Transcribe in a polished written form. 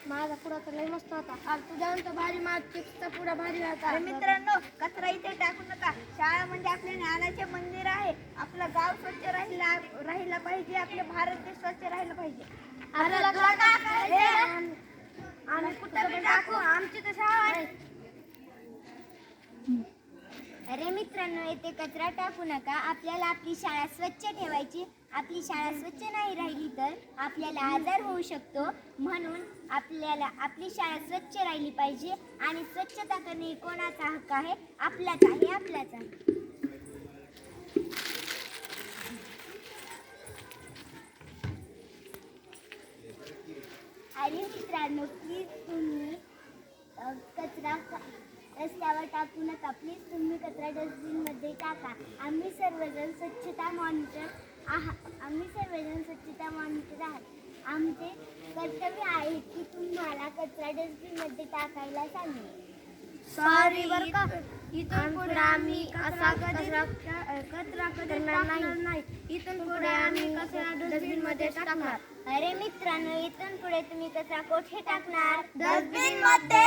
माझा पुडा तर लय मस्त होता. तुझ्या तर भारी, माझा चिप्सचा पुडा भारी होता. अरे मित्रांनो, कचरा इथे टाकू नका. शाळा म्हणजे आपल्या ज्ञानाचे मंदिर आहे. आपलं गाव स्वच्छ राहिला पाहिजे. आपले भारत देश स्वच्छ राहिला पाहिजे. आम्ही कुठं बी टाकू, आमची तर शाळा आहे. अरे मित्रांनो, येथे कचरा टाकू नका. आपल्याला आपली शाळा स्वच्छ ठेवायची. आपली शाळा स्वच्छ नाही राहिली तर आपल्याला आजार होऊ शकतो. म्हणून आपल्याला आपली शाळा स्वच्छ राहिली पाहिजे. आणि स्वच्छता करणे ही कोणाचा हक्क आहे? आपलाच आहे, आपलाच आहे. आणि मित्रांनो, प्लीज तुम्ही कचरा रस्त्यावर टाकू नका. प्लीज तुम्ही कचरा डस्टबिनमध्ये टाका. आम्ही सर्वजण स्वच्छता मॉनिटर आहात. आमचे कर्तव्य आहे की तुम्हाला कचरा डस्टबिनमध्ये टाकायला सांगणे. सॉरी बरं का, इथून पुढे आम्ही असा कचरा कधी टाकणार नाही. इथून पुढे आम्ही कचरा डस्टबिन मध्ये टाकणार. अरे मित्रांनो, इथून पुढे तुम्ही कचरा कोठे टाकणार? डस्टबिन मध्ये.